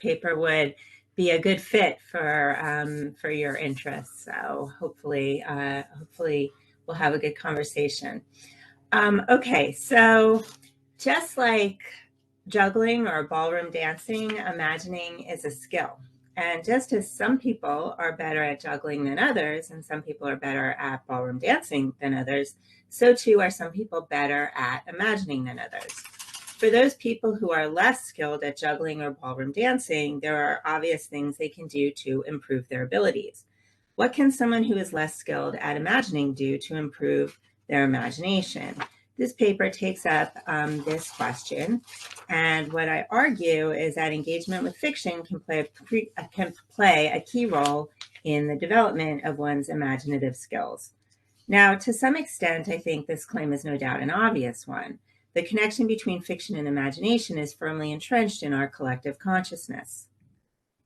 paper would be a good fit for your interests. So hopefully we'll have a good conversation. Okay, so just like juggling or ballroom dancing, imagining is a skill. And just as some people are better at juggling than others, and some people are better at ballroom dancing than others, so too are some people better at imagining than others. For those people who are less skilled at juggling or ballroom dancing, there are obvious things they can do to improve their abilities. What can someone who is less skilled at imagining do to improve their imagination? This paper takes up this question, and what I argue is that engagement with fiction can play a key role in the development of one's imaginative skills. Now, to some extent, I think this claim is no doubt an obvious one. The connection between fiction and imagination is firmly entrenched in our collective consciousness.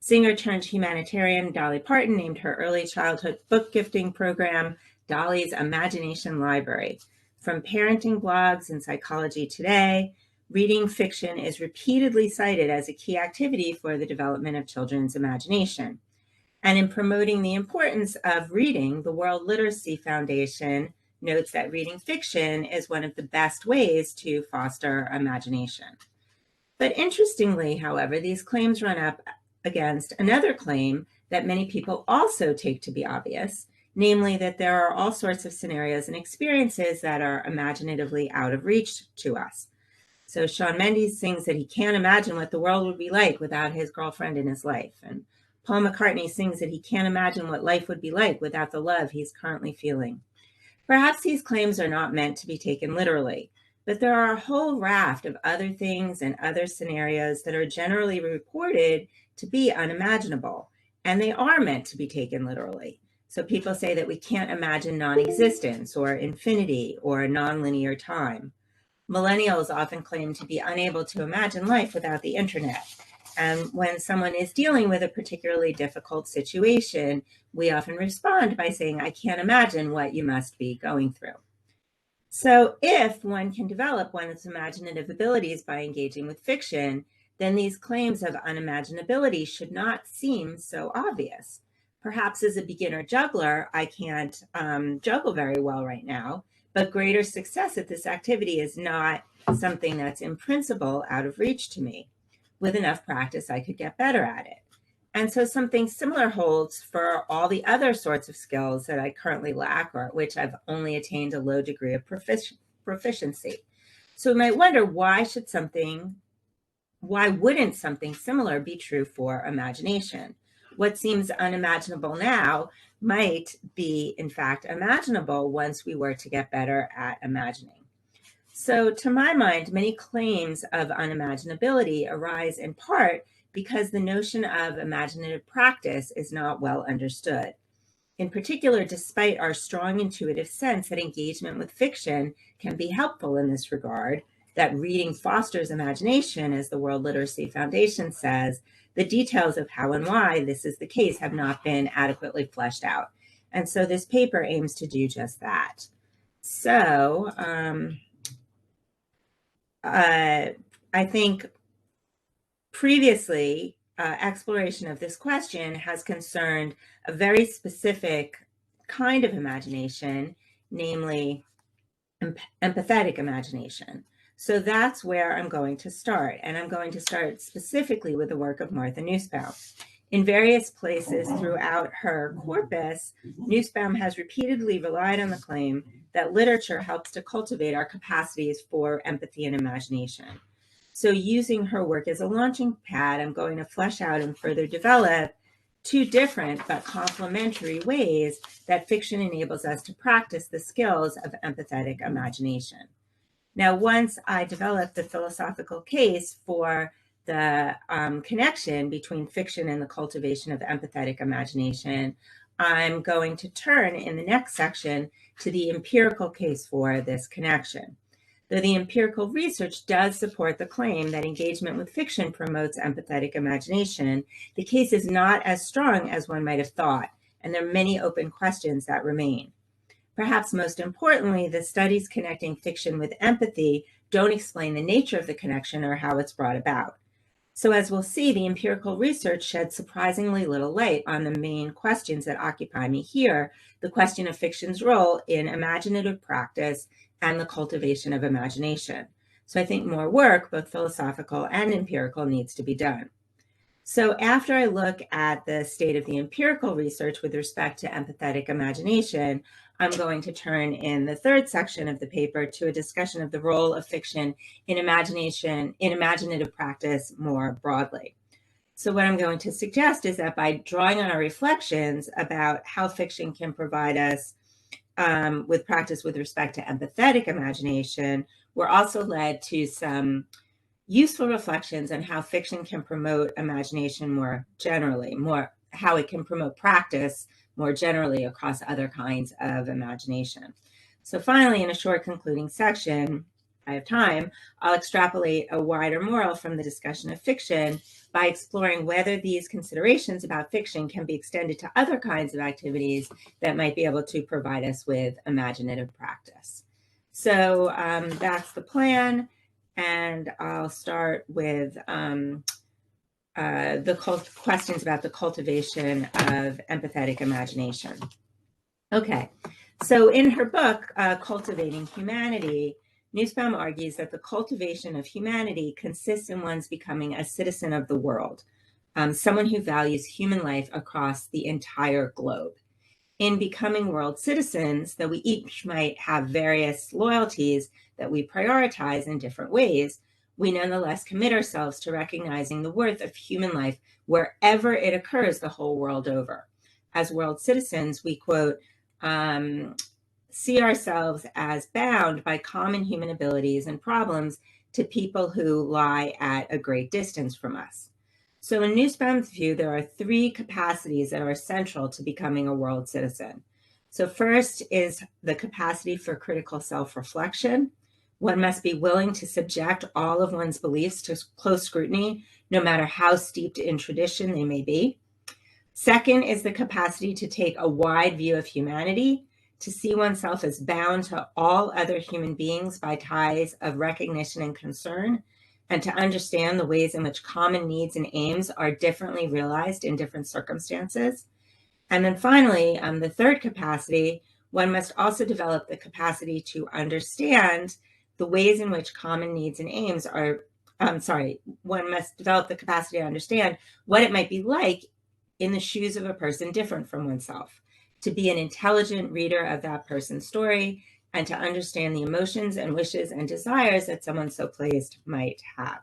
Singer-turned-humanitarian Dolly Parton named her early childhood book gifting program Dolly's Imagination Library. From parenting blogs and Psychology Today, reading fiction is repeatedly cited as a key activity for the development of children's imagination. And in promoting the importance of reading, the World Literacy Foundation notes that reading fiction is one of the best ways to foster imagination. But interestingly, however, these claims run up against another claim that many people also take to be obvious, namely that there are all sorts of scenarios and experiences that are imaginatively out of reach to us. So Shawn Mendes sings that he can't imagine what the world would be like without his girlfriend in his life. And Paul McCartney sings that he can't imagine what life would be like without the love he's currently feeling. Perhaps these claims are not meant to be taken literally, but there are a whole raft of other things and other scenarios that are generally reported to be unimaginable, and they are meant to be taken literally. So people say that we can't imagine non-existence or infinity or nonlinear time. Millennials often claim to be unable to imagine life without the internet. And when someone is dealing with a particularly difficult situation, we often respond by saying, I can't imagine what you must be going through. So if one can develop one's imaginative abilities by engaging with fiction, then these claims of unimaginability should not seem so obvious. Perhaps as a beginner juggler, I can't juggle very well right now, but greater success at this activity is not something that's in principle out of reach to me. With enough practice, I could get better at it. And so something similar holds for all the other sorts of skills that I currently lack or at which I've only attained a low degree of proficiency. So we might wonder, why wouldn't something similar be true for imagination? What seems unimaginable now might be, in fact, imaginable once we were to get better at imagining. So to my mind, many claims of unimaginability arise in part because the notion of imaginative practice is not well understood. In particular, despite our strong intuitive sense that engagement with fiction can be helpful in this regard, that reading fosters imagination, as the World Literacy Foundation says, the details of how and why this is the case have not been adequately fleshed out. And so this paper aims to do just that. So I think previously exploration of this question has concerned a very specific kind of imagination, namely empathetic imagination. So that's where I'm going to start. And I'm going to start specifically with the work of Martha Nussbaum. In various places throughout her corpus, Nussbaum has repeatedly relied on the claim that literature helps to cultivate our capacities for empathy and imagination. So using her work as a launching pad, I'm going to flesh out and further develop two different but complementary ways that fiction enables us to practice the skills of empathetic imagination. Now, once I develop the philosophical case for the connection between fiction and the cultivation of empathetic imagination, I'm going to turn in the next section to the empirical case for this connection. Though the empirical research does support the claim that engagement with fiction promotes empathetic imagination, the case is not as strong as one might have thought, and there are many open questions that remain. Perhaps most importantly, the studies connecting fiction with empathy don't explain the nature of the connection or how it's brought about. So as we'll see, the empirical research sheds surprisingly little light on the main questions that occupy me here, the question of fiction's role in imaginative practice and the cultivation of imagination. So I think more work, both philosophical and empirical, needs to be done. So after I look at the state of the empirical research with respect to empathetic imagination, I'm going to turn in the third section of the paper to a discussion of the role of fiction in imaginative practice more broadly. So what I'm going to suggest is that by drawing on our reflections about how fiction can provide us with practice with respect to empathetic imagination, we're also led to some useful reflections on how fiction can promote imagination more generally, how it can promote practice more generally across other kinds of imagination. So finally, in a short concluding section, I have time, I'll extrapolate a wider moral from the discussion of fiction by exploring whether these considerations about fiction can be extended to other kinds of activities that might be able to provide us with imaginative practice. So that's the plan. And I'll start with the questions about the cultivation of empathetic imagination. Okay, so in her book, Cultivating Humanity, Nussbaum argues that the cultivation of humanity consists in one's becoming a citizen of the world, someone who values human life across the entire globe. In becoming world citizens, though we each might have various loyalties that we prioritize in different ways, we nonetheless commit ourselves to recognizing the worth of human life wherever it occurs the whole world over. As world citizens, we, quote, see ourselves as bound by common human abilities and problems to people who lie at a great distance from us. So in Nussbaum's view, there are three capacities that are central to becoming a world citizen. So first is the capacity for critical self-reflection. One must be willing to subject all of one's beliefs to close scrutiny, no matter how steeped in tradition they may be. Second is the capacity to take a wide view of humanity, to see oneself as bound to all other human beings by ties of recognition and concern, and to understand the ways in which common needs and aims are differently realized in different circumstances. And then finally, the third capacity, one must also develop the capacity to understand the ways in which common needs and aims are, one must develop the capacity to understand what it might be like in the shoes of a person different from oneself, to be an intelligent reader of that person's story, and to understand the emotions and wishes and desires that someone so placed might have.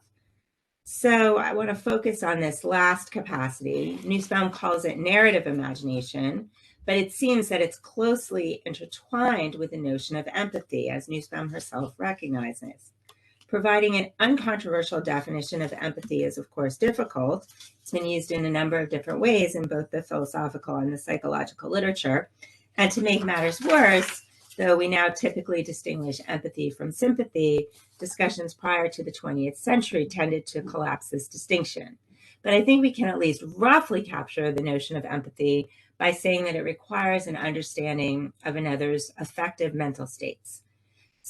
So I want to focus on this last capacity. Nussbaum calls it narrative imagination, but it seems that it's closely intertwined with the notion of empathy, as Nussbaum herself recognizes. Providing an uncontroversial definition of empathy is, of course, difficult. It's been used in a number of different ways in both the philosophical and the psychological literature. And to make matters worse, though we now typically distinguish empathy from sympathy, discussions prior to the 20th century tended to collapse this distinction. But I think we can at least roughly capture the notion of empathy by saying that it requires an understanding of another's affective mental states.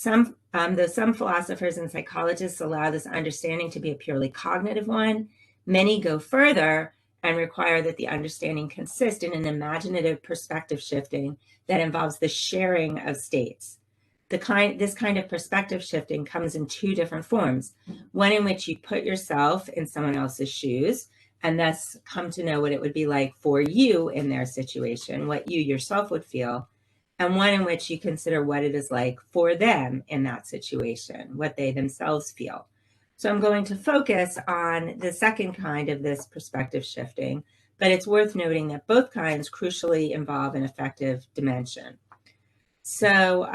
Though some philosophers and psychologists allow this understanding to be a purely cognitive one, many go further and require that the understanding consist in an imaginative perspective shifting that involves the sharing of states. This kind of perspective shifting comes in two different forms. One in which you put yourself in someone else's shoes and thus come to know what it would be like for you in their situation, what you yourself would feel, and one in which you consider what it is like for them in that situation, what they themselves feel. So I'm going to focus on the second kind of this perspective shifting, but it's worth noting that both kinds crucially involve an affective dimension. So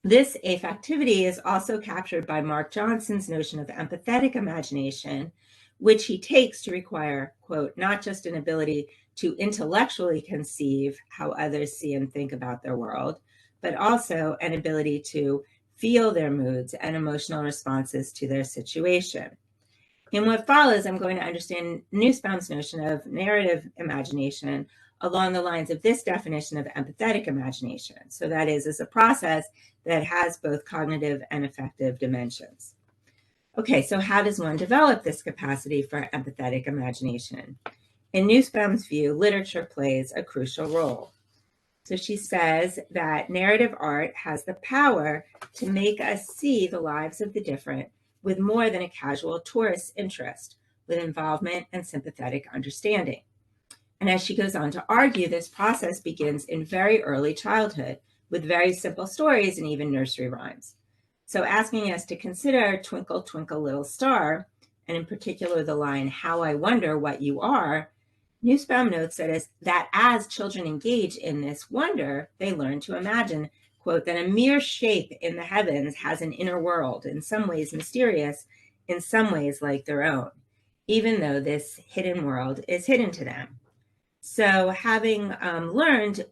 this affectivity is also captured by Mark Johnson's notion of empathetic imagination, which he takes to require, quote, not just an ability to intellectually conceive how others see and think about their world, but also an ability to feel their moods and emotional responses to their situation. In what follows, I'm going to understand Nussbaum's notion of narrative imagination along the lines of this definition of empathetic imagination. So that is a process that has both cognitive and affective dimensions. Okay, so how does one develop this capacity for empathetic imagination? In Nussbaum's view, literature plays a crucial role. So she says that narrative art has the power to make us see the lives of the different with more than a casual tourist interest, with involvement and sympathetic understanding. And as she goes on to argue, this process begins in very early childhood with very simple stories and even nursery rhymes. So asking us to consider Twinkle, Twinkle, Little Star, and in particular the line, How I Wonder What You Are, Nussbaum notes that as children engage in this wonder, they learn to imagine, quote, that a mere shape in the heavens has an inner world, in some ways mysterious, in some ways like their own, even though this hidden world is hidden to them. So having learned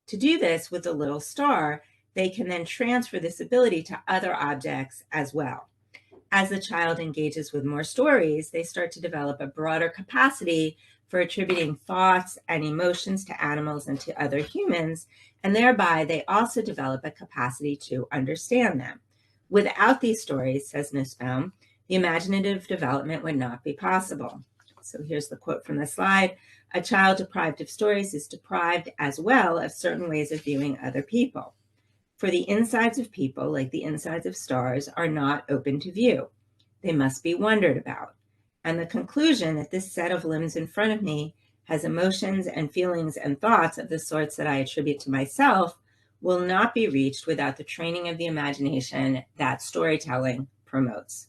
to do this with the little star, they can then transfer this ability to other objects as well. As the child engages with more stories, they start to develop a broader capacity for attributing thoughts and emotions to animals and to other humans, and thereby they also develop a capacity to understand them. Without these stories, says Nussbaum, the imaginative development would not be possible. So here's the quote from the slide. A child deprived of stories is deprived as well of certain ways of viewing other people. For the insides of people, like the insides of stars, are not open to view. They must be wondered about. And the conclusion that this set of limbs in front of me has emotions and feelings and thoughts of the sorts that I attribute to myself will not be reached without the training of the imagination that storytelling promotes.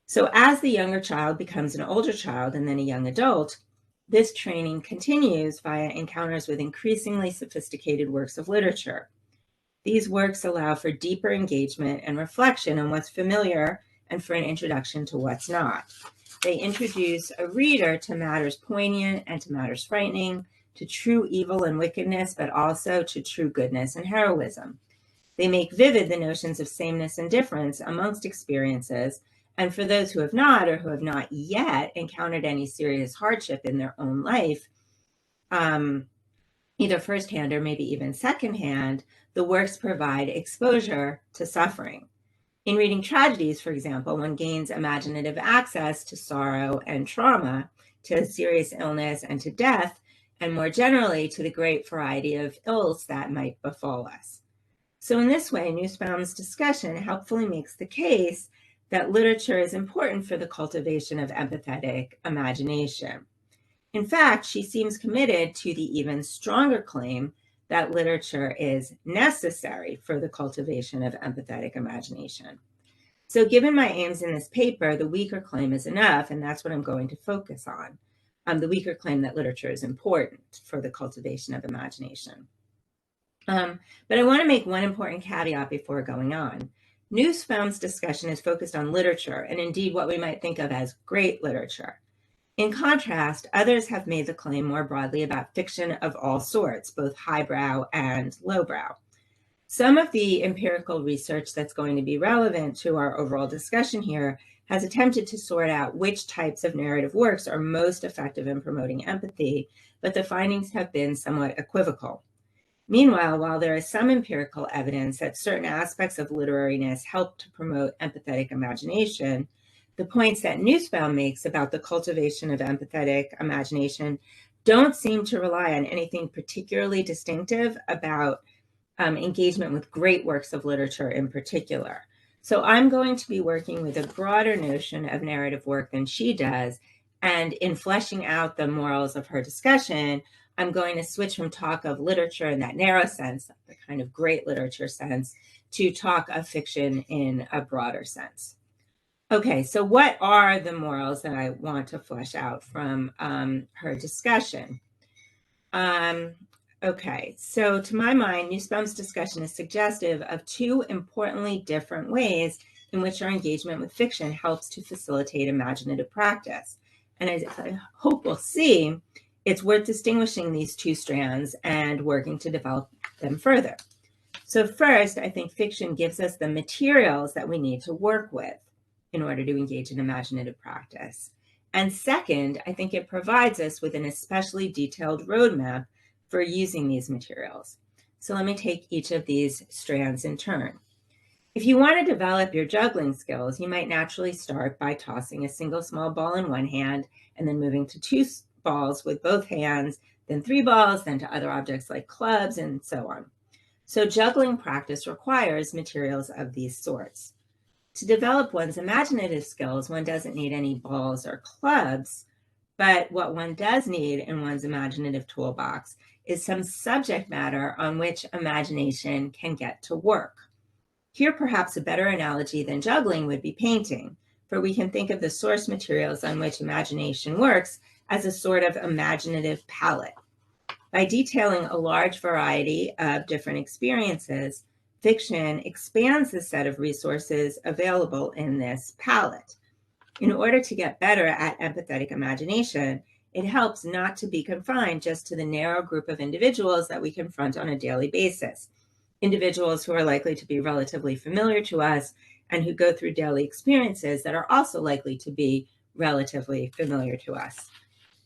So as the younger child becomes an older child and then a young adult, this training continues via encounters with increasingly sophisticated works of literature. These works allow for deeper engagement and reflection on what's familiar and for an introduction to what's not. They introduce a reader to matters poignant and to matters frightening, to true evil and wickedness, but also to true goodness and heroism. They make vivid the notions of sameness and difference amongst experiences, and for those who have not or who have not yet encountered any serious hardship in their own life, either firsthand or maybe even secondhand, the works provide exposure to suffering. In reading tragedies, for example, one gains imaginative access to sorrow and trauma, to serious illness and to death, and more generally to the great variety of ills that might befall us. So in this way, Nussbaum's discussion helpfully makes the case that literature is important for the cultivation of empathetic imagination. In fact, she seems committed to the even stronger claim that literature is necessary for the cultivation of empathetic imagination. So given my aims in this paper, the weaker claim is enough, and that's what I'm going to focus on, the weaker claim that literature is important for the cultivation of imagination. But I want to make one important caveat before going on. Nussbaum's discussion is focused on literature, and indeed what we might think of as great literature. In contrast, others have made the claim more broadly about fiction of all sorts, both highbrow and lowbrow. Some of the empirical research that's going to be relevant to our overall discussion here has attempted to sort out which types of narrative works are most effective in promoting empathy, but the findings have been somewhat equivocal. Meanwhile, while there is some empirical evidence that certain aspects of literariness help to promote empathetic imagination, the points that Nussbaum makes about the cultivation of empathetic imagination don't seem to rely on anything particularly distinctive about engagement with great works of literature in particular. So I'm going to be working with a broader notion of narrative work than she does, and in fleshing out the morals of her discussion, I'm going to switch from talk of literature in that narrow sense, the kind of great literature sense, to talk of fiction in a broader sense. Okay, so what are the morals that I want to flesh out from her discussion? Okay, so to my mind, Nussbaum's discussion is suggestive of two importantly different ways in which our engagement with fiction helps to facilitate imaginative practice. And as I hope we'll see, it's worth distinguishing these two strands and working to develop them further. So first, I think fiction gives us the materials that we need to work with in order to engage in imaginative practice. And second, I think it provides us with an especially detailed roadmap for using these materials. So let me take each of these strands in turn. If you want to develop your juggling skills, you might naturally start by tossing a single small ball in one hand and then moving to two balls with both hands, then three balls, then to other objects like clubs, and so on. So juggling practice requires materials of these sorts. To develop one's imaginative skills, one doesn't need any balls or clubs, but what one does need in one's imaginative toolbox is some subject matter on which imagination can get to work. Here, perhaps a better analogy than juggling would be painting, for we can think of the source materials on which imagination works as a sort of imaginative palette. By detailing a large variety of different experiences, fiction expands the set of resources available in this palette. In order to get better at empathetic imagination, it helps not to be confined just to the narrow group of individuals that we confront on a daily basis. Individuals who are likely to be relatively familiar to us and who go through daily experiences that are also likely to be relatively familiar to us.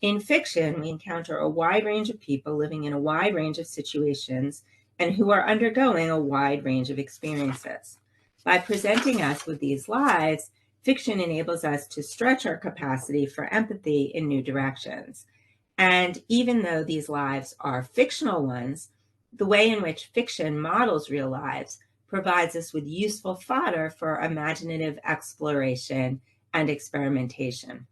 In fiction, we encounter a wide range of people living in a wide range of situations and who are undergoing a wide range of experiences. By presenting us with these lives, fiction enables us to stretch our capacity for empathy in new directions. And even though these lives are fictional ones, the way in which fiction models real lives provides us with useful fodder for imaginative exploration and experimentation.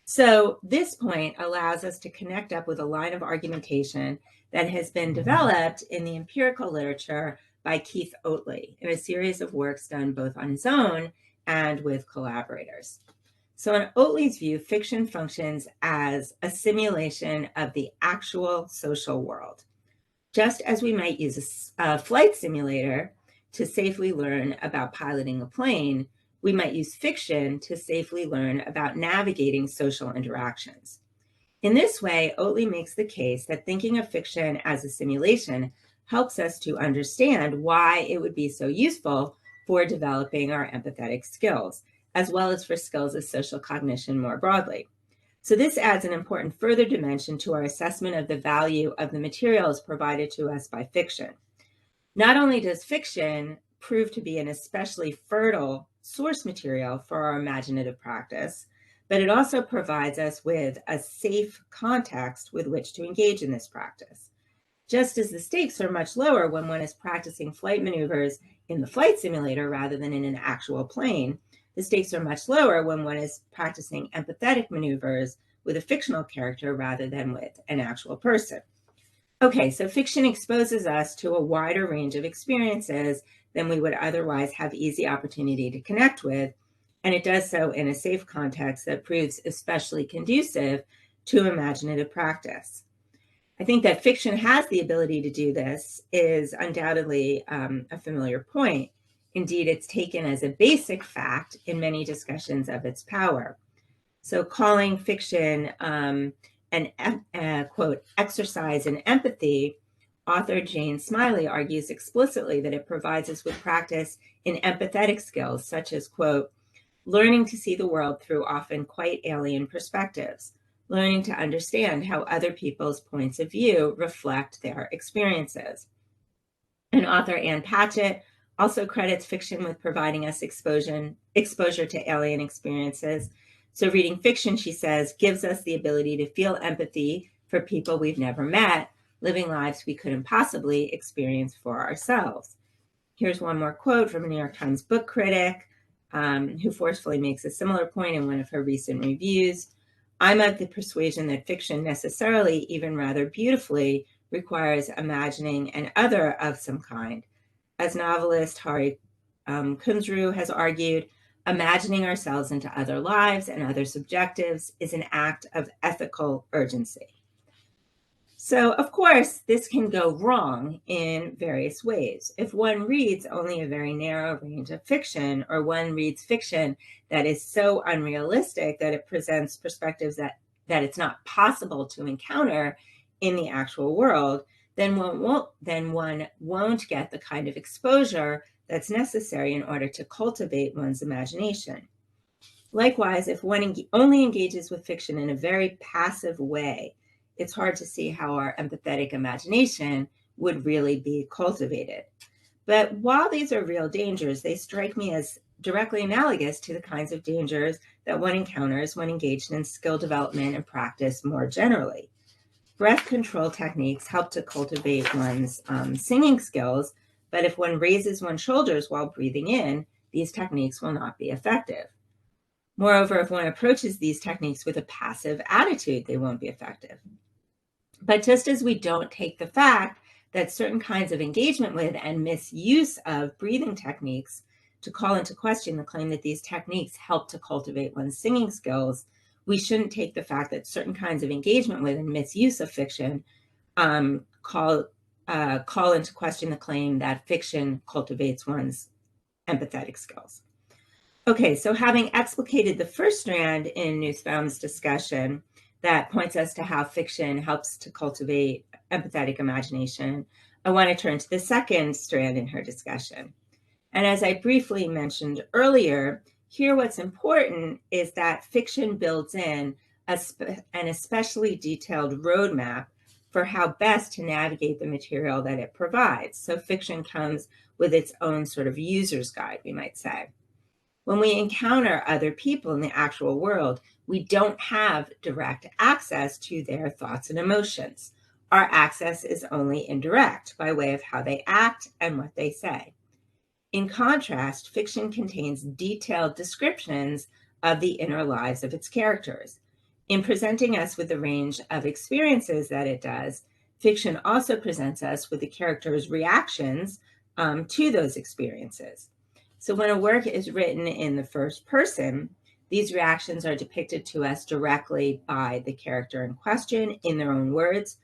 So this point allows us to connect up with a line of argumentation that has been developed in the empirical literature by Keith Oatley in a series of works done both on his own and with collaborators. So in Oatley's view, fiction functions as a simulation of the actual social world. Just as we might use a flight simulator to safely learn about piloting a plane, we might use fiction to safely learn about navigating social interactions. In this way, Oatley makes the case that thinking of fiction as a simulation helps us to understand why it would be so useful for developing our empathetic skills, as well as for skills of social cognition more broadly. So this adds an important further dimension to our assessment of the value of the materials provided to us by fiction. Not only does fiction prove to be an especially fertile source material for our imaginative practice, but it also provides us with a safe context with which to engage in this practice. Just as the stakes are much lower when one is practicing flight maneuvers in the flight simulator rather than in an actual plane, the stakes are much lower when one is practicing empathetic maneuvers with a fictional character rather than with an actual person. Okay, so fiction exposes us to a wider range of experiences than we would otherwise have easy opportunity to connect with, and it does so in a safe context that proves especially conducive to imaginative practice. I think that fiction has the ability to do this is undoubtedly a familiar point. Indeed, it's taken as a basic fact in many discussions of its power. So calling fiction an quote, exercise in empathy, author Jane Smiley argues explicitly that it provides us with practice in empathetic skills, such as, quote, learning to see the world through often quite alien perspectives, learning to understand how other people's points of view reflect their experiences. And author Ann Patchett also credits fiction with providing us exposure to alien experiences. So reading fiction, she says, gives us the ability to feel empathy for people we've never met, living lives we couldn't possibly experience for ourselves. Here's one more quote from a New York Times book critic who forcefully makes a similar point in one of her recent reviews. I'm of the persuasion that fiction necessarily, even rather beautifully, requires imagining an other of some kind. As novelist Hari Kunzru has argued, imagining ourselves into other lives and other subjectives is an act of ethical urgency. So, of course, this can go wrong in various ways. If one reads only a very narrow range of fiction, or one reads fiction that is so unrealistic that it presents perspectives that it's not possible to encounter in the actual world, then one won't get the kind of exposure that's necessary in order to cultivate one's imagination. Likewise, if one only engages with fiction in a very passive way, it's hard to see how our empathetic imagination would really be cultivated. But while these are real dangers, they strike me as directly analogous to the kinds of dangers that one encounters when engaged in skill development and practice more generally. Breath control techniques help to cultivate one's singing skills, but if one raises one's shoulders while breathing in, these techniques will not be effective. Moreover, if one approaches these techniques with a passive attitude, they won't be effective. But just as we don't take the fact that certain kinds of engagement with and misuse of breathing techniques to call into question the claim that these techniques help to cultivate one's singing skills, we shouldn't take the fact that certain kinds of engagement with and misuse of fiction call into question the claim that fiction cultivates one's empathetic skills. Okay, so having explicated the first strand in Nussbaum's discussion that points us to how fiction helps to cultivate empathetic imagination, I want to turn to the second strand in her discussion. And as I briefly mentioned earlier, here what's important is that fiction builds in an especially detailed roadmap for how best to navigate the material that it provides. So fiction comes with its own sort of user's guide, we might say. When we encounter other people in the actual world, we don't have direct access to their thoughts and emotions. Our access is only indirect by way of how they act and what they say. In contrast, fiction contains detailed descriptions of the inner lives of its characters. In presenting us with the range of experiences that it does, fiction also presents us with the characters' reactions to those experiences. So when a work is written in the first person, these reactions are depicted to us directly by the character in question in their own words.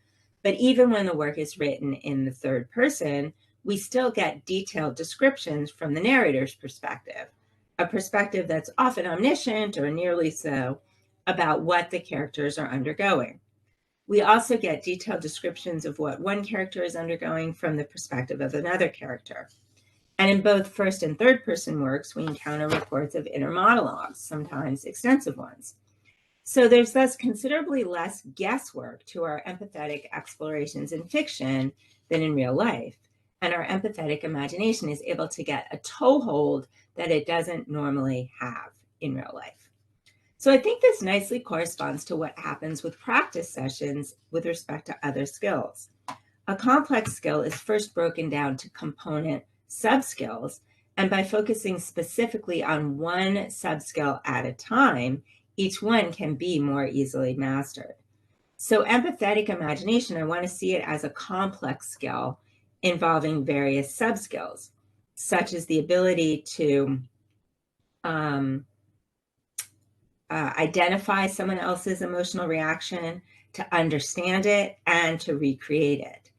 But even when the work is written in the third person, we still get detailed descriptions from the narrator's perspective, a perspective that's often omniscient or nearly so about what the characters are undergoing. We also get detailed descriptions of what one character is undergoing from the perspective of another character. And in both first and third person works, we encounter reports of inner monologues, sometimes extensive ones. So there's thus considerably less guesswork to our empathetic explorations in fiction than in real life. And our empathetic imagination is able to get a toehold that it doesn't normally have in real life. So I think this nicely corresponds to what happens with practice sessions with respect to other skills. A complex skill is first broken down to component sub-skills, and by focusing specifically on one sub-skill at a time, each one can be more easily mastered. So empathetic imagination, I want to see it as a complex skill involving various sub-skills, such as the ability to identify someone else's emotional reaction, to understand it, and to recreate it.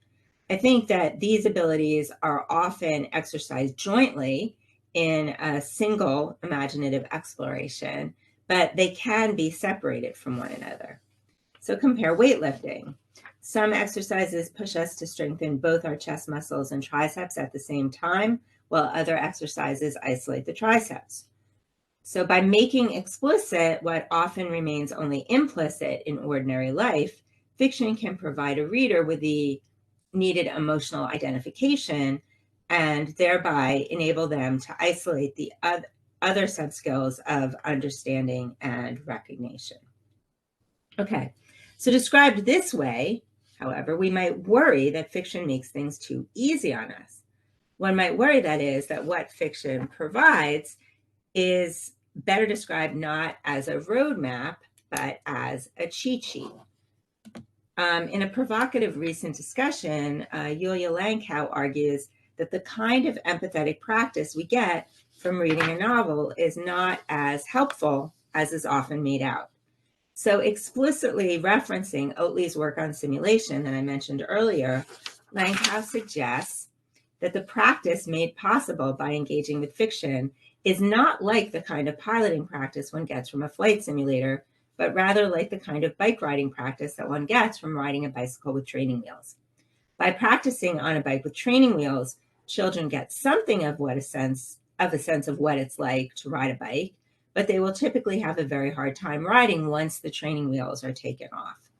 I think that these abilities are often exercised jointly in a single imaginative exploration, but they can be separated from one another. So compare weightlifting. Some exercises push us to strengthen both our chest muscles and triceps at the same time, while other exercises isolate the triceps. So by making explicit what often remains only implicit in ordinary life, fiction can provide a reader with the needed emotional identification and thereby enable them to isolate the other sub-skills of understanding and recognition. Okay, so described this way, however, we might worry that fiction makes things too easy on us. One might worry, that is, that what fiction provides is better described not as a roadmap, but as a cheat sheet. In a provocative recent discussion, Yulia Lankow argues that the kind of empathetic practice we get from reading a novel is not as helpful as is often made out. So explicitly referencing Oatley's work on simulation that I mentioned earlier, Lankow suggests that the practice made possible by engaging with fiction is not like the kind of piloting practice one gets from a flight simulator, but rather like the kind of bike riding practice that one gets from riding a bicycle with training wheels. By practicing on a bike with training wheels, children get something of a sense of what it's like to ride a bike, but they will typically have a very hard time riding once the training wheels are taken off.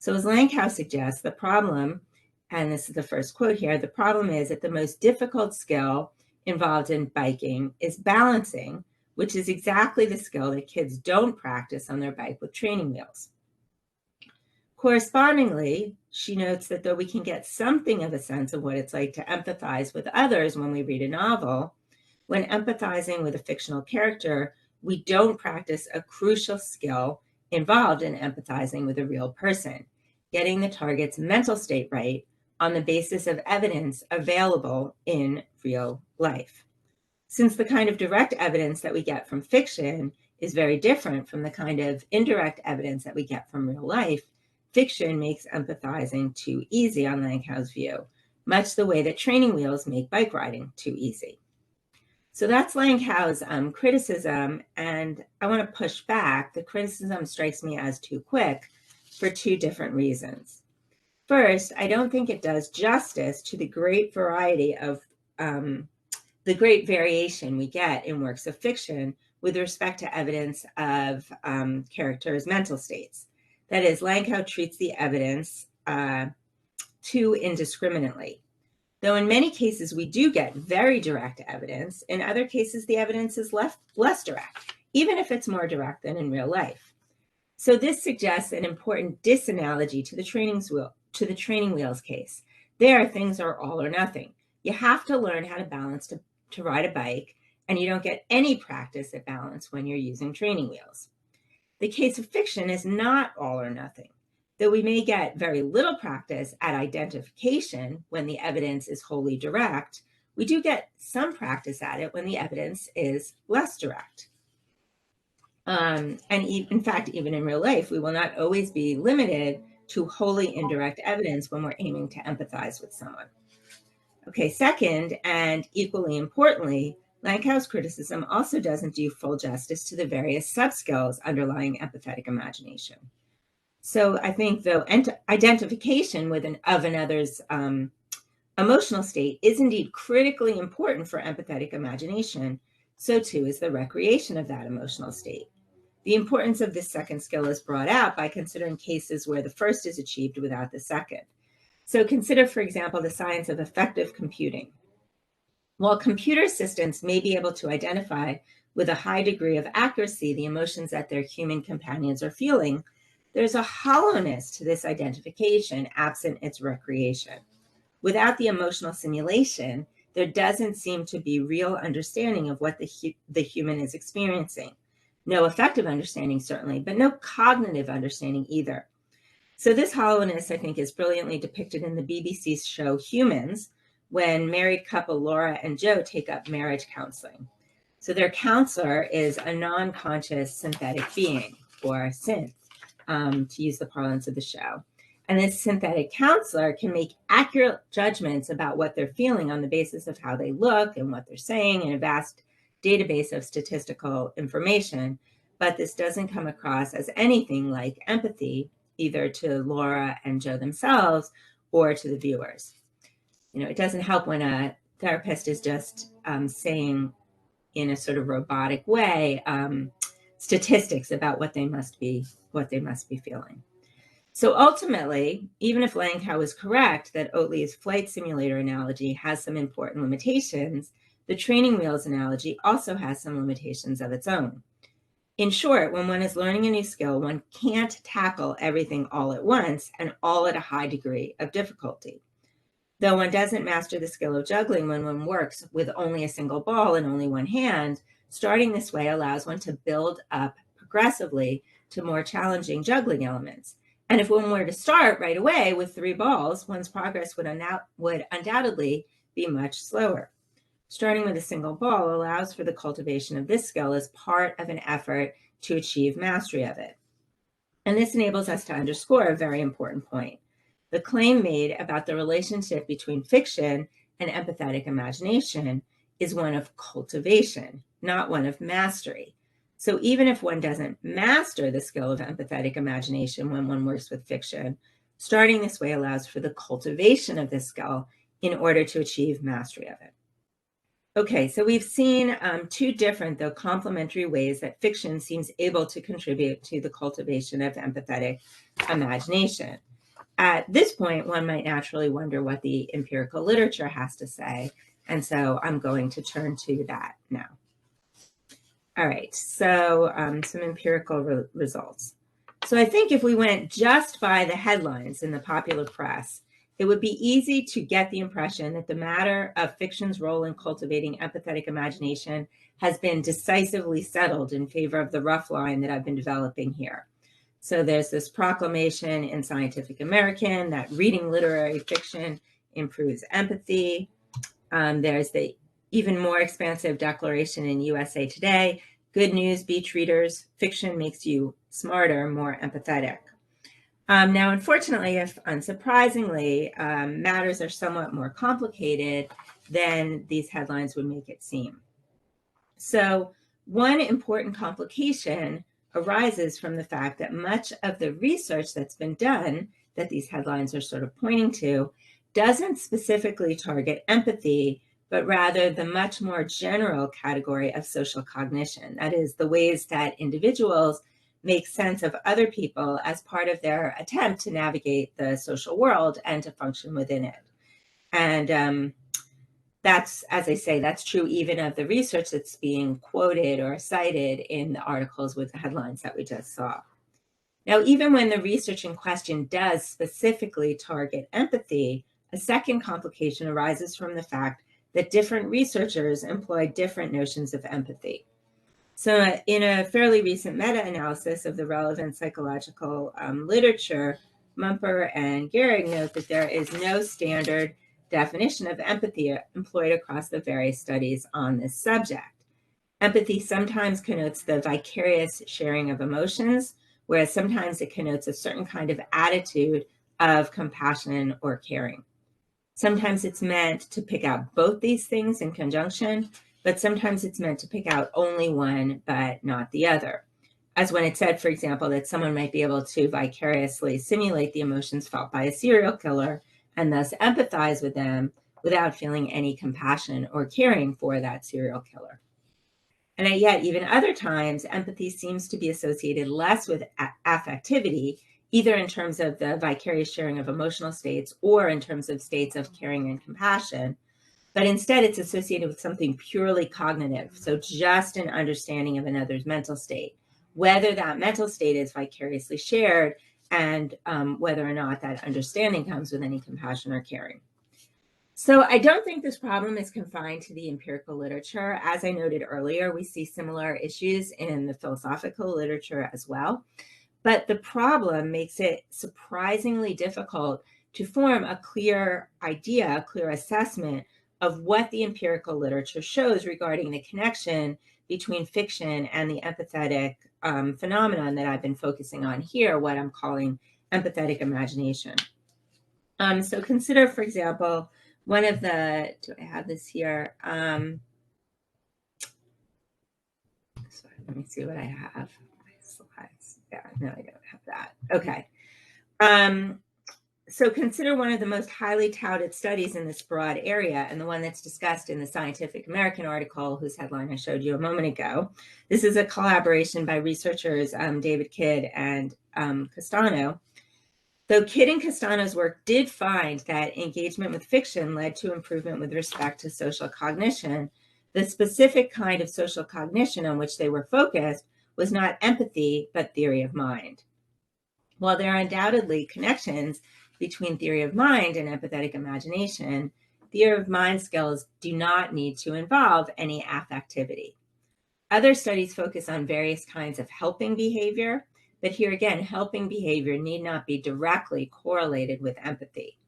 So as Lankow suggests, the problem and this is the first quote here, the problem is that the most difficult skill involved in biking is balancing, which is exactly the skill that kids don't practice on their bike with training wheels. Correspondingly, she notes that though we can get something of a sense of what it's like to empathize with others when we read a novel, when empathizing with a fictional character, we don't practice a crucial skill involved in empathizing with a real person, getting the target's mental state right on the basis of evidence available in real life. Since the kind of direct evidence that we get from fiction is very different from the kind of indirect evidence that we get from real life, fiction makes empathizing too easy on Langkow's view, much the way that training wheels make bike riding too easy. So that's Langkow's criticism, and I want to push back. The criticism strikes me as too quick for two different reasons. First, I don't think it does justice to the great variety of the great variation we get in works of fiction with respect to evidence of characters' mental states. That is, Langkow treats the evidence too indiscriminately. Though in many cases we do get very direct evidence, in other cases the evidence is less direct, even if it's more direct than in real life. So this suggests an important disanalogy to the training wheels case. There, things are all or nothing. You have to learn how to balance to ride a bike, and you don't get any practice at balance when you're using training wheels. The case of fiction is not all or nothing. Though we may get very little practice at identification when the evidence is wholly direct, we do get some practice at it when the evidence is less direct. And in fact, even in real life, we will not always be limited to wholly indirect evidence when we're aiming to empathize with someone. Okay, second, and equally importantly, Langkow's criticism also doesn't do full justice to the various sub-skills underlying empathetic imagination. So I think though identification of another's emotional state is indeed critically important for empathetic imagination, so too is the recreation of that emotional state. The importance of this second skill is brought out by considering cases where the first is achieved without the second. So consider, for example, the science of affective computing. While computer systems may be able to identify with a high degree of accuracy the emotions that their human companions are feeling, there's a hollowness to this identification absent its recreation. Without the emotional simulation, there doesn't seem to be real understanding of what the human is experiencing. No effective understanding, certainly, but no cognitive understanding either. So this hollowness, I think, is brilliantly depicted in the BBC's show Humans, when married couple Laura and Joe take up marriage counseling. So their counselor is a non-conscious synthetic being, or synth, to use the parlance of the show. And this synthetic counselor can make accurate judgments about what they're feeling on the basis of how they look and what they're saying in a vast database of statistical information. But this doesn't come across as anything like empathy, either to Laura and Joe themselves or to the viewers. It doesn't help when a therapist is just saying in a sort of robotic way statistics about what they must be feeling. So ultimately, even if Langkow is correct that Oatley's flight simulator analogy has some important limitations, the training wheels analogy also has some limitations of its own. In short, when one is learning a new skill, one can't tackle everything all at once and all at a high degree of difficulty. Though one doesn't master the skill of juggling when one works with only a single ball in only one hand, starting this way allows one to build up progressively to more challenging juggling elements. And if one were to start right away with 3 balls, one's progress would undoubtedly be much slower. Starting with a single ball allows for the cultivation of this skill as part of an effort to achieve mastery of it. And this enables us to underscore a very important point. The claim made about the relationship between fiction and empathetic imagination is one of cultivation, not one of mastery. So even if one doesn't master the skill of empathetic imagination when one works with fiction, starting this way allows for the cultivation of this skill in order to achieve mastery of it. Okay, so we've seen 2 different, though complementary ways that fiction seems able to contribute to the cultivation of empathetic imagination. at this point, one might naturally wonder what the empirical literature has to say. And so I'm going to turn to that now. All right, so some empirical results. So I think if we went just by the headlines in the popular press, it would be easy to get the impression that the matter of fiction's role in cultivating empathetic imagination has been decisively settled in favor of the rough line that I've been developing here. So there's this proclamation in Scientific American that reading literary fiction improves empathy. There's the even more expansive declaration in USA Today. Good news, beach readers, fiction makes you smarter, more empathetic. Now, unfortunately, if unsurprisingly, matters are somewhat more complicated than these headlines would make it seem. So one important complication arises from the fact that much of the research that's been done that these headlines are sort of pointing to doesn't specifically target empathy, but rather the much more general category of social cognition. That is, the ways that individuals make sense of other people as part of their attempt to navigate the social world and to function within it. And that's, as I say, that's true even of the research that's being quoted or cited in the articles with the headlines that we just saw. Now, even when the research in question does specifically target empathy, a second complication arises from the fact that different researchers employ different notions of empathy. So in a fairly recent meta-analysis of the relevant psychological literature, Mumper and Gehrig note that there is no standard definition of empathy employed across the various studies on this subject. Empathy sometimes connotes the vicarious sharing of emotions, whereas sometimes it connotes a certain kind of attitude of compassion or caring. Sometimes it's meant to pick out both these things in conjunction, but sometimes it's meant to pick out only one, but not the other. As when it said, for example, that someone might be able to vicariously simulate the emotions felt by a serial killer and thus empathize with them without feeling any compassion or caring for that serial killer. And yet, even other times, empathy seems to be associated less with affectivity, either in terms of the vicarious sharing of emotional states or in terms of states of caring and compassion. But instead, it's associated with something purely cognitive, so just an understanding of another's mental state, whether that mental state is vicariously shared and whether or not that understanding comes with any compassion or caring. So I don't think this problem is confined to the empirical literature. As I noted earlier, we see similar issues in the philosophical literature as well. But the problem makes it surprisingly difficult to form a clear idea, a clear assessment of what the empirical literature shows regarding the connection between fiction and the empathetic phenomenon that I've been focusing on here, what I'm calling empathetic imagination. So consider, for example, one of the, do I have this here? Sorry, let me see what I have. My slides. Yeah, no, I don't have that. Okay. So consider one of the most highly touted studies in this broad area, and the one that's discussed in the Scientific American article, whose headline I showed you a moment ago. This is a collaboration by researchers David Kidd and Castano. Though Kidd and Castano's work did find that engagement with fiction led to improvement with respect to social cognition, the specific kind of social cognition on which they were focused was not empathy, but theory of mind. While there are undoubtedly connections between theory of mind and empathetic imagination, theory of mind skills do not need to involve any affectivity. Other studies focus on various kinds of helping behavior, but here again, helping behavior need not be directly correlated with empathy.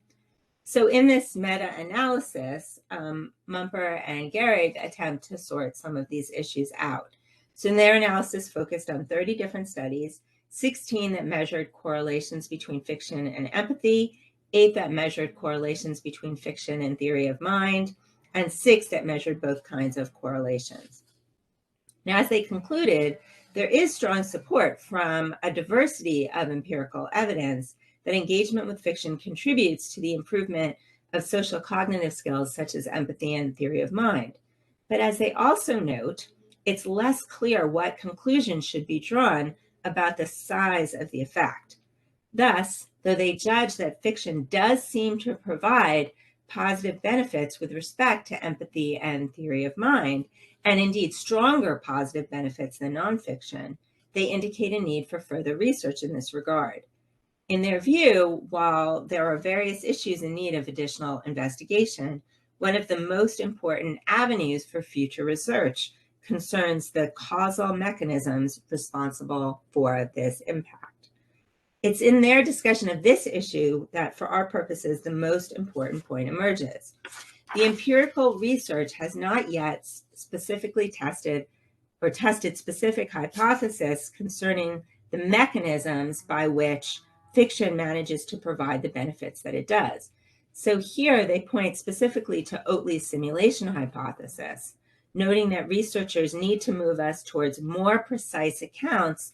So in this meta-analysis, Mumper and Gehrig attempt to sort some of these issues out. So in their analysis focused on 30 different studies, 16 that measured correlations between fiction and empathy, 8 that measured correlations between fiction and theory of mind, and 6 that measured both kinds of correlations. Now, as they concluded, there is strong support from a diversity of empirical evidence that engagement with fiction contributes to the improvement of social cognitive skills such as empathy and theory of mind. But as they also note, it's less clear what conclusions should be drawn about the size of the effect. Thus, though they judge that fiction does seem to provide positive benefits with respect to empathy and theory of mind, and indeed stronger positive benefits than nonfiction, they indicate a need for further research in this regard. In their view, while there are various issues in need of additional investigation, one of the most important avenues for future research concerns the causal mechanisms responsible for this impact. It's in their discussion of this issue that, for our purposes, the most important point emerges. The empirical research has not yet specifically tested specific hypotheses concerning the mechanisms by which fiction manages to provide the benefits that it does. So here they point specifically to Oatley's simulation hypothesis, noting that researchers need to move us towards more precise accounts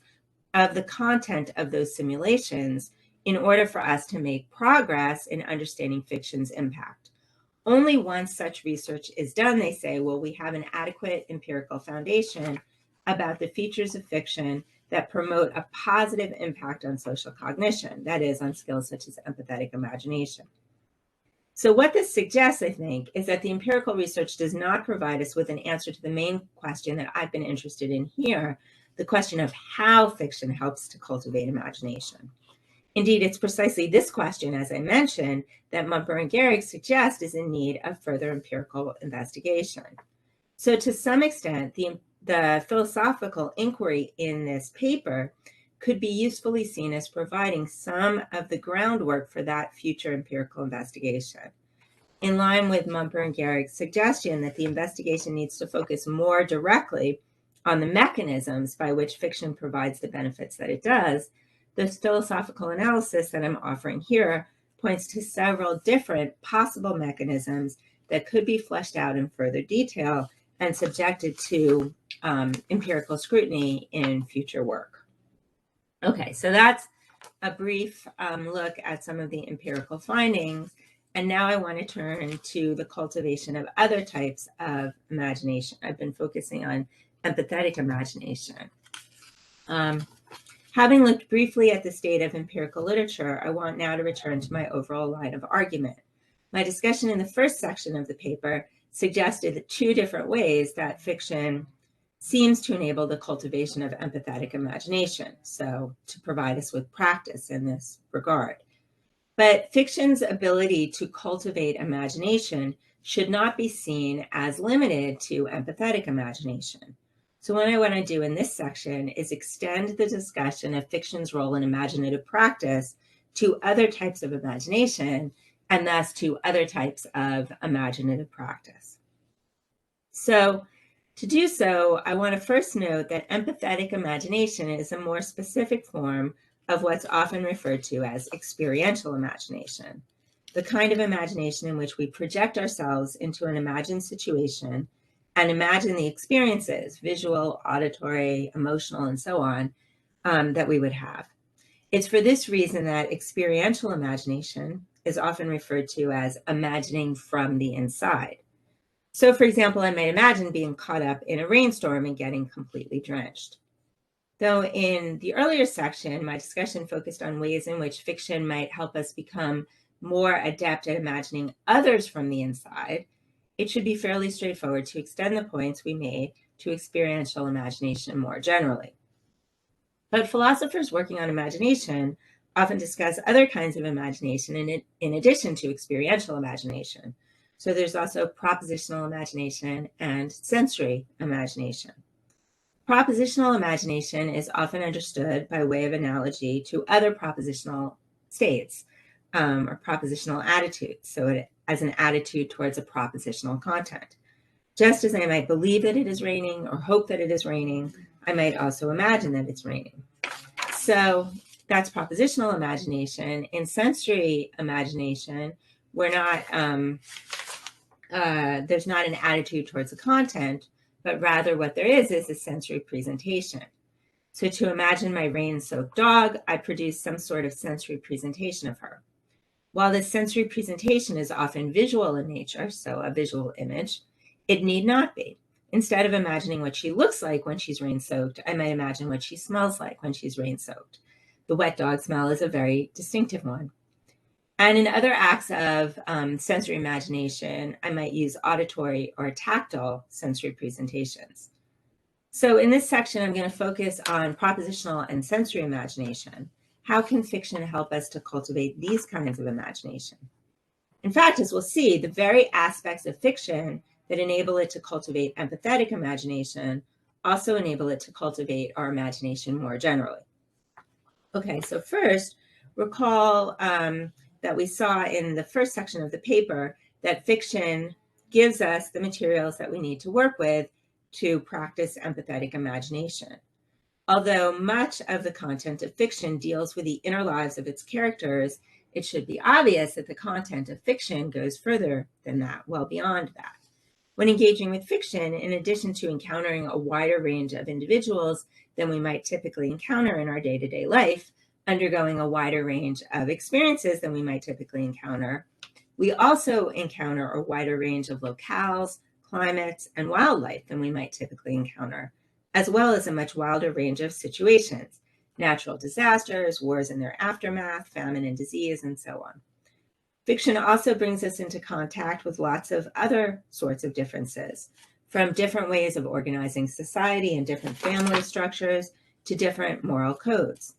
of the content of those simulations in order for us to make progress in understanding fiction's impact. Only once such research is done, they say, will we have an adequate empirical foundation about the features of fiction that promote a positive impact on social cognition, that is, on skills such as empathetic imagination. So what this suggests, I think, is that the empirical research does not provide us with an answer to the main question that I've been interested in here, the question of how fiction helps to cultivate imagination. Indeed, it's precisely this question, as I mentioned, that Mumble and Gehrig suggest is in need of further empirical investigation. So to some extent, the philosophical inquiry in this paper could be usefully seen as providing some of the groundwork for that future empirical investigation. In line with Mumble and Gehrig's suggestion that the investigation needs to focus more directly on the mechanisms by which fiction provides the benefits that it does, this philosophical analysis that I'm offering here points to several different possible mechanisms that could be fleshed out in further detail and subjected to empirical scrutiny in future work. Okay, so that's a brief look at some of the empirical findings. And now I want to turn to the cultivation of other types of imagination. I've been focusing on empathetic imagination. Having looked briefly at the state of empirical literature, I want now to return to my overall line of argument. My discussion in the first section of the paper suggested two different ways that fiction seems to enable the cultivation of empathetic imagination, so to provide us with practice in this regard. But fiction's ability to cultivate imagination should not be seen as limited to empathetic imagination. So what I want to do in this section is extend the discussion of fiction's role in imaginative practice to other types of imagination, and thus to other types of imaginative practice. So to do so, I want to first note that empathetic imagination is a more specific form of what's often referred to as experiential imagination, the kind of imagination in which we project ourselves into an imagined situation and imagine the experiences, visual, auditory, emotional, and so on, that we would have. It's for this reason that experiential imagination is often referred to as imagining from the inside. So, for example, I might imagine being caught up in a rainstorm and getting completely drenched. Though in the earlier section, my discussion focused on ways in which fiction might help us become more adept at imagining others from the inside, it should be fairly straightforward to extend the points we made to experiential imagination more generally. But philosophers working on imagination often discuss other kinds of imagination in addition to experiential imagination. So there's also propositional imagination and sensory imagination. Propositional imagination is often understood by way of analogy to other propositional states or propositional attitudes, so as an attitude towards a propositional content. Just as I might believe that it is raining or hope that it is raining, I might also imagine that it's raining. So that's propositional imagination. In sensory imagination, we're not, there's not an attitude towards the content, but rather what there is a sensory presentation. So to imagine my rain-soaked dog, I produce some sort of sensory presentation of her. While this sensory presentation is often visual in nature, so a visual image, it need not be. Instead of imagining what she looks like when she's rain-soaked, I might imagine what she smells like when she's rain-soaked. The wet dog smell is a very distinctive one. And in other acts of sensory imagination, I might use auditory or tactile sensory presentations. So in this section, I'm going to focus on propositional and sensory imagination. How can fiction help us to cultivate these kinds of imagination? In fact, as we'll see, the very aspects of fiction that enable it to cultivate empathetic imagination also enable it to cultivate our imagination more generally. Okay, so first, recall that we saw in the first section of the paper that fiction gives us the materials that we need to work with to practice empathetic imagination. Although much of the content of fiction deals with the inner lives of its characters, it should be obvious that the content of fiction goes further than that, well beyond that. When engaging with fiction, in addition to encountering a wider range of individuals than we might typically encounter in our day-to-day life, undergoing a wider range of experiences than we might typically encounter, we also encounter a wider range of locales, climates, and wildlife than we might typically encounter, as well as a much wilder range of situations, natural disasters, wars and their aftermath, famine and disease, and so on. Fiction also brings us into contact with lots of other sorts of differences, from different ways of organizing society and different family structures to different moral codes.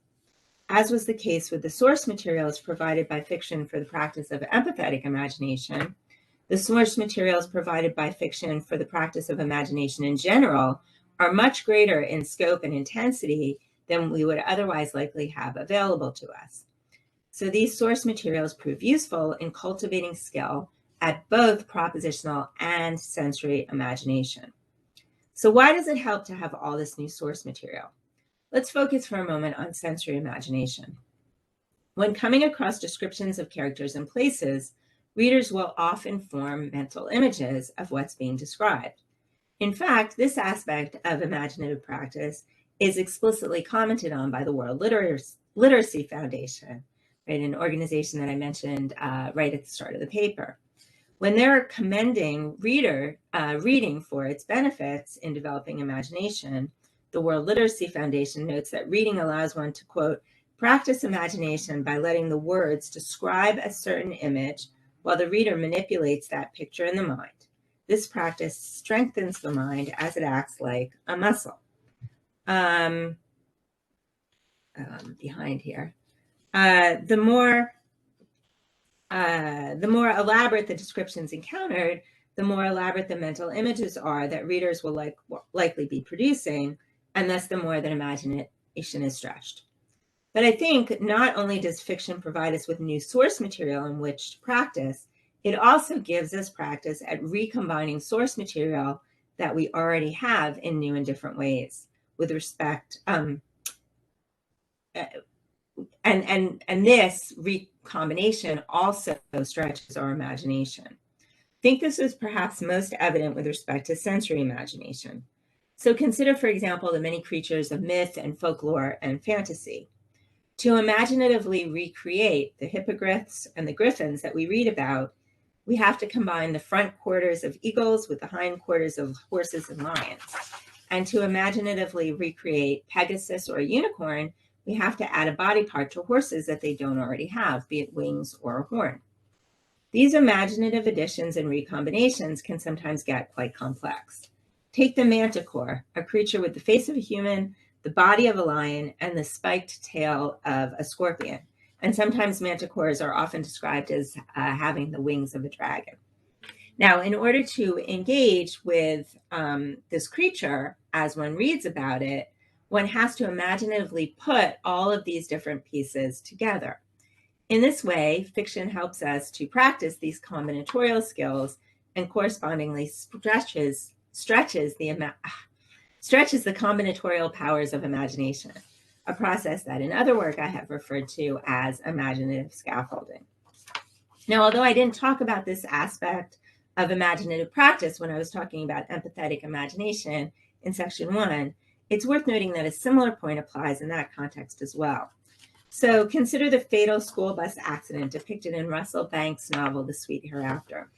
As was the case with the source materials provided by fiction for the practice of empathetic imagination, the source materials provided by fiction for the practice of imagination in general are much greater in scope and intensity than we would otherwise likely have available to us. So these source materials prove useful in cultivating skill at both propositional and sensory imagination. So why does it help to have all this new source material? Let's focus for a moment on sensory imagination. When coming across descriptions of characters and places, readers will often form mental images of what's being described. In fact, this aspect of imaginative practice is explicitly commented on by the World Literacy Foundation, right, an organization that I mentioned right at the start of the paper. When they're commending reading for its benefits in developing imagination, the World Literacy Foundation notes that reading allows one to, quote, practice imagination by letting the words describe a certain image while the reader manipulates that picture in the mind. This practice strengthens the mind as it acts like a muscle. Behind here. The more elaborate the descriptions encountered, the more elaborate the mental images are that readers will likely be producing, and thus the more that imagination is stretched. But I think not only does fiction provide us with new source material in which to practice, it also gives us practice at recombining source material that we already have in new and different ways with respect, and this recombination also stretches our imagination. I think this is perhaps most evident with respect to sensory imagination. So consider, for example, the many creatures of myth and folklore and fantasy. To imaginatively recreate the hippogriffs and the griffins that we read about, we have to combine the front quarters of eagles with the hind quarters of horses and lions. And to imaginatively recreate Pegasus or a unicorn, we have to add a body part to horses that they don't already have, be it wings or a horn. These imaginative additions and recombinations can sometimes get quite complex. Take the manticore, a creature with the face of a human, the body of a lion, and the spiked tail of a scorpion. And sometimes manticores are often described as having the wings of a dragon. Now, in order to engage with this creature, as one reads about it, one has to imaginatively put all of these different pieces together. In this way, fiction helps us to practice these combinatorial skills and correspondingly stretches the combinatorial powers of imagination, a process that in other work I have referred to as imaginative scaffolding. Now, although I didn't talk about this aspect of imaginative practice when I was talking about empathetic imagination in section 1, it's worth noting that a similar point applies in that context as well. So consider the fatal school bus accident depicted in Russell Banks' novel, The Sweet Hereafter.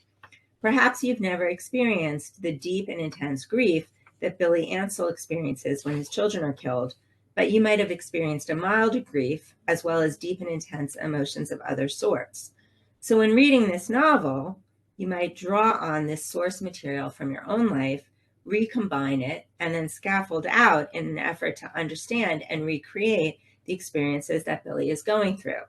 Perhaps you've never experienced the deep and intense grief that Billy Ansell experiences when his children are killed, but you might have experienced a mild grief as well as deep and intense emotions of other sorts. So when reading this novel, you might draw on this source material from your own life, recombine it, and then scaffold out in an effort to understand and recreate the experiences that Billy is going through.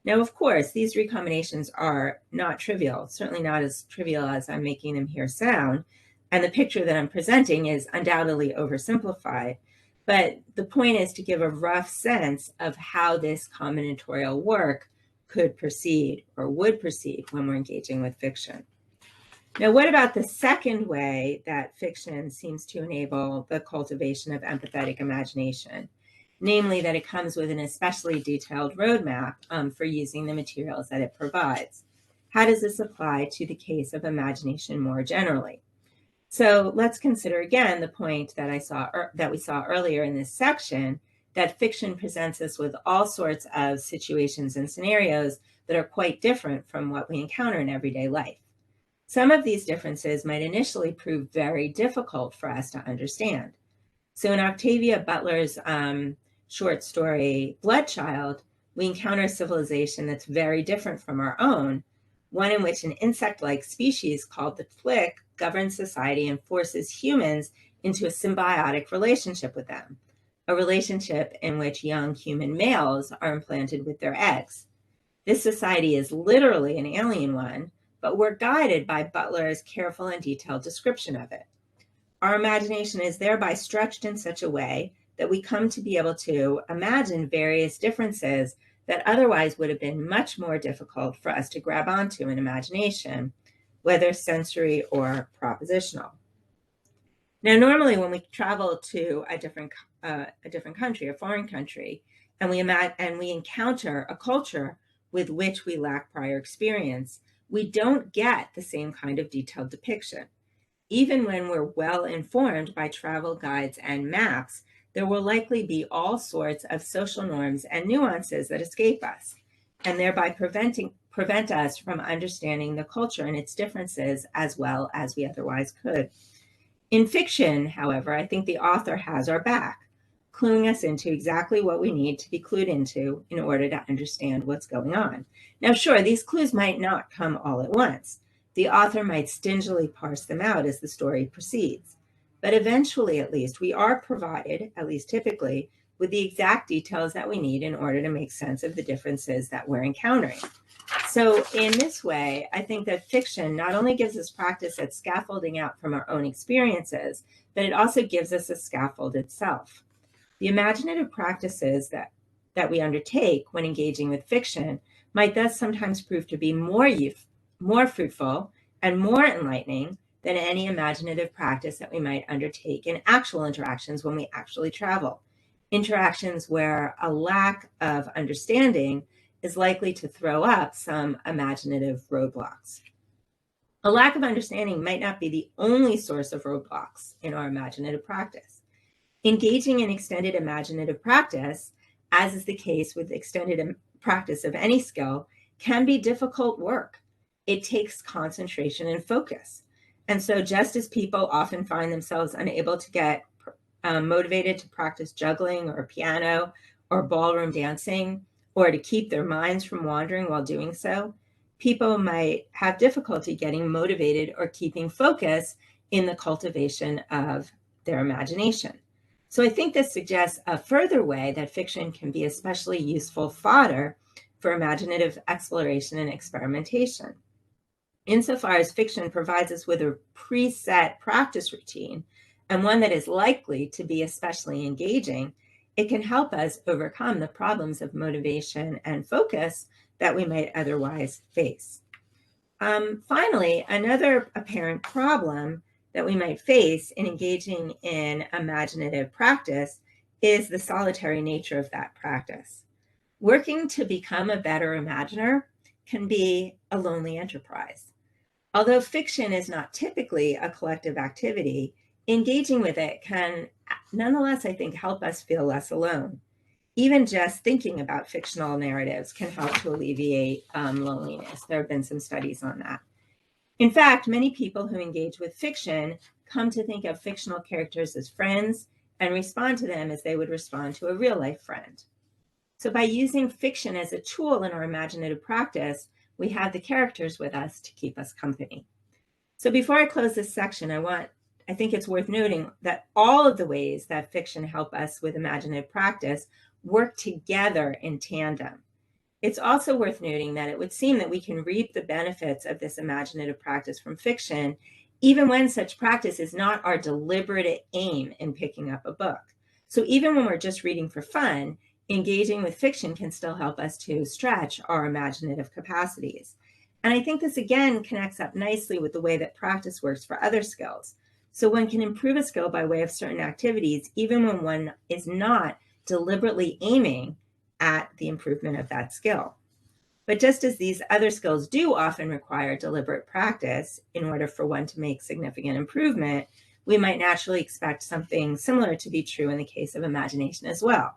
Now, of course, these recombinations are not trivial, certainly not as trivial as I'm making them here sound, and the picture that I'm presenting is undoubtedly oversimplified. But the point is to give a rough sense of how this combinatorial work could proceed or would proceed when we're engaging with fiction. Now, what about the second way that fiction seems to enable the cultivation of empathetic imagination? Namely, that it comes with an especially detailed roadmap for using the materials that it provides. How does this apply to the case of imagination more generally? So let's consider again the point that we saw earlier in this section, that fiction presents us with all sorts of situations and scenarios that are quite different from what we encounter in everyday life. Some of these differences might initially prove very difficult for us to understand. So in Octavia Butler's short story, Bloodchild, we encounter a civilization that's very different from our own, one in which an insect-like species called the flick governs society and forces humans into a symbiotic relationship with them, a relationship in which young human males are implanted with their eggs. This society is literally an alien one, but we're guided by Butler's careful and detailed description of it. Our imagination is thereby stretched in such a way that we come to be able to imagine various differences that otherwise would have been much more difficult for us to grab onto in imagination, whether sensory or propositional. Now, normally when we travel to a different country, a foreign country, and we encounter a culture with which we lack prior experience, we don't get the same kind of detailed depiction. Even when we're well informed by travel guides and maps, there will likely be all sorts of social norms and nuances that escape us, and thereby prevent us from understanding the culture and its differences as well as we otherwise could. In fiction, however, I think the author has our back, cluing us into exactly what we need to be clued into in order to understand what's going on. Now, sure, these clues might not come all at once. The author might stingily parse them out as the story proceeds. But eventually, at least, we are provided, at least typically, with the exact details that we need in order to make sense of the differences that we're encountering. So in this way, I think that fiction not only gives us practice at scaffolding out from our own experiences, but it also gives us a scaffold itself. The imaginative practices that we undertake when engaging with fiction might thus sometimes prove to be more fruitful and more enlightening than any imaginative practice that we might undertake in actual interactions when we actually travel. Interactions where a lack of understanding is likely to throw up some imaginative roadblocks. A lack of understanding might not be the only source of roadblocks in our imaginative practice. Engaging in extended imaginative practice, as is the case with extended practice of any skill, can be difficult work. It takes concentration and focus. And so just as people often find themselves unable to get motivated to practice juggling or piano or ballroom dancing, or to keep their minds from wandering while doing so, people might have difficulty getting motivated or keeping focus in the cultivation of their imagination. So I think this suggests a further way that fiction can be especially useful fodder for imaginative exploration and experimentation. Insofar as fiction provides us with a preset practice routine, and one that is likely to be especially engaging, it can help us overcome the problems of motivation and focus that we might otherwise face. Finally, another apparent problem that we might face in engaging in imaginative practice is the solitary nature of that practice. Working to become a better imaginer can be a lonely enterprise. Although fiction is not typically a collective activity, engaging with it can nonetheless, I think, help us feel less alone. Even just thinking about fictional narratives can help to alleviate loneliness. There have been some studies on that. In fact, many people who engage with fiction come to think of fictional characters as friends and respond to them as they would respond to a real-life friend. So by using fiction as a tool in our imaginative practice, we have the characters with us to keep us company. So before I close this section, I think it's worth noting that all of the ways that fiction help us with imaginative practice work together in tandem. It's also worth noting that it would seem that we can reap the benefits of this imaginative practice from fiction, even when such practice is not our deliberate aim in picking up a book. So even when we're just reading for fun, engaging with fiction can still help us to stretch our imaginative capacities. And I think this again connects up nicely with the way that practice works for other skills. So one can improve a skill by way of certain activities, even when one is not deliberately aiming at the improvement of that skill. But just as these other skills do often require deliberate practice in order for one to make significant improvement, we might naturally expect something similar to be true in the case of imagination as well.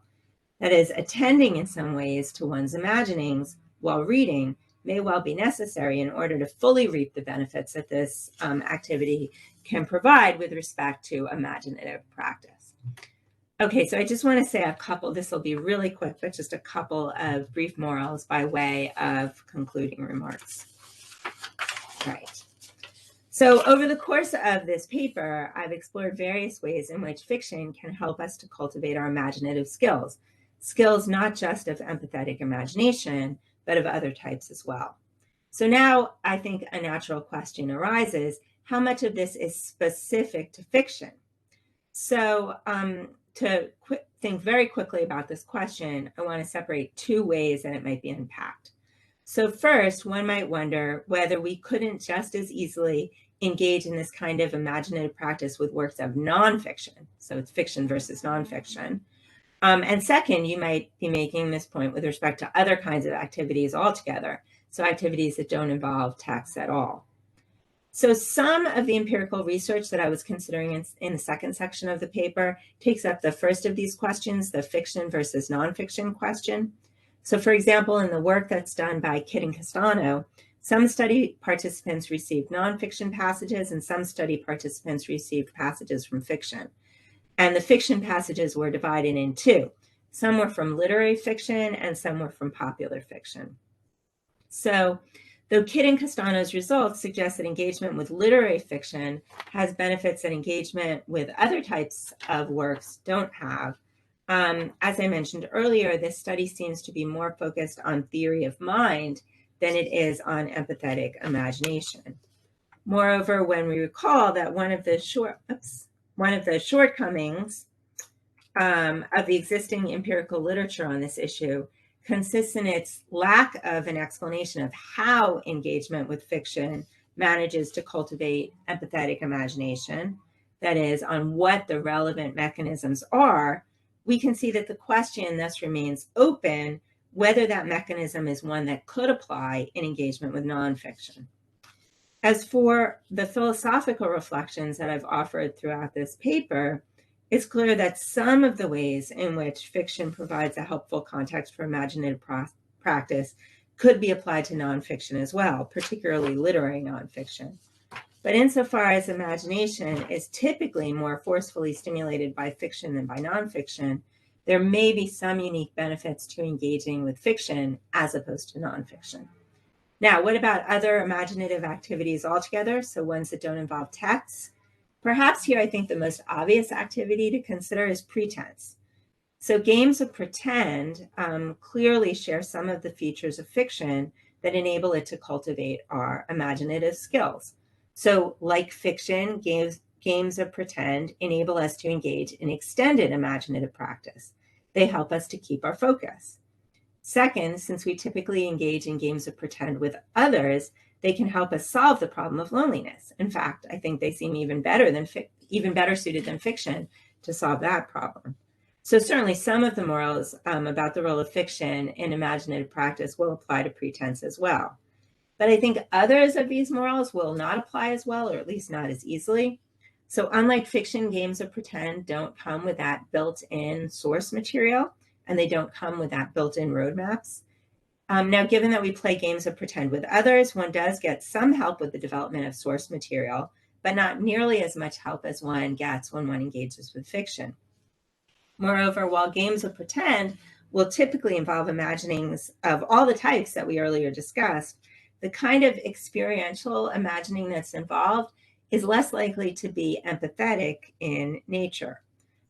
That is, attending in some ways to one's imaginings while reading may well be necessary in order to fully reap the benefits that this activity can provide with respect to imaginative practice. Okay, so I just want to say a couple, this will be really quick, but just a couple of brief morals by way of concluding remarks. Right. So over the course of this paper, I've explored various ways in which fiction can help us to cultivate our imaginative skills not just of empathetic imagination, but of other types as well. So now I think a natural question arises, how much of this is specific to fiction? So to think very quickly about this question, I want to separate two ways that it might be unpacked. So first, one might wonder whether we couldn't just as easily engage in this kind of imaginative practice with works of nonfiction. So it's fiction versus nonfiction. And second, you might be making this point with respect to other kinds of activities altogether. So activities that don't involve text at all. So some of the empirical research that I was considering in the second section of the paper takes up the first of these questions, the fiction versus nonfiction question. So for example, in the work that's done by Kidd and Castano, some study participants received nonfiction passages and some study participants received passages from fiction. And the fiction passages were divided in two. Some were from literary fiction and some were from popular fiction. So though Kidd and Castano's results suggest that engagement with literary fiction has benefits that engagement with other types of works don't have, as I mentioned earlier, this study seems to be more focused on theory of mind than it is on empathetic imagination. Moreover, when we recall that one of the shortcomings of the existing empirical literature on this issue consists in its lack of an explanation of how engagement with fiction manages to cultivate empathetic imagination, that is, on what the relevant mechanisms are, we can see that the question thus remains open whether that mechanism is one that could apply in engagement with nonfiction. As for the philosophical reflections that I've offered throughout this paper, it's clear that some of the ways in which fiction provides a helpful context for imaginative practice could be applied to nonfiction as well, particularly literary nonfiction. But insofar as imagination is typically more forcefully stimulated by fiction than by nonfiction, there may be some unique benefits to engaging with fiction as opposed to nonfiction. Now, what about other imaginative activities altogether? So ones that don't involve text? Perhaps here I think the most obvious activity to consider is pretense. So games of pretend clearly share some of the features of fiction that enable it to cultivate our imaginative skills. So like fiction, games of pretend enable us to engage in extended imaginative practice. They help us to keep our focus. Second, since we typically engage in games of pretend with others, they can help us solve the problem of loneliness. In fact, I think they seem even better suited than fiction to solve that problem. So certainly some of the morals about the role of fiction in imaginative practice will apply to pretense as well. But I think others of these morals will not apply as well, or at least not as easily. So unlike fiction, games of pretend don't come with that built-in source material, and they don't come with that built-in roadmaps. Now, given that we play games of pretend with others, one does get some help with the development of source material, but not nearly as much help as one gets when one engages with fiction. Moreover, while games of pretend will typically involve imaginings of all the types that we earlier discussed, the kind of experiential imagining that's involved is less likely to be empathetic in nature.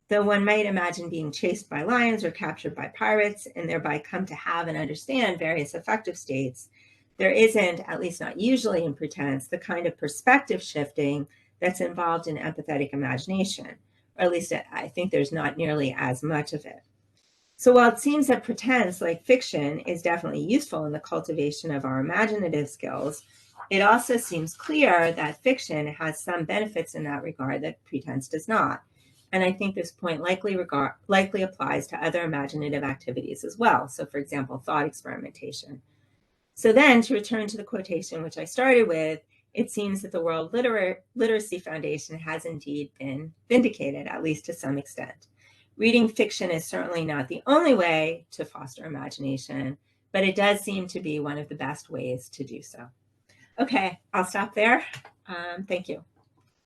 Though one might imagine being chased by lions or captured by pirates and thereby come to have and understand various affective states, there isn't, at least not usually in pretense, the kind of perspective shifting that's involved in empathetic imagination, or at least I think there's not nearly as much of it. So while it seems that pretense, like fiction, is definitely useful in the cultivation of our imaginative skills, it also seems clear that fiction has some benefits in that regard that pretense does not. And I think this point likely applies to other imaginative activities as well. So for example, thought experimentation. So then, to return to the quotation which I started with, it seems that the World Literacy Foundation has indeed been vindicated, at least to some extent. Reading fiction is certainly not the only way to foster imagination, but it does seem to be one of the best ways to do so. Okay, I'll stop there. Thank you.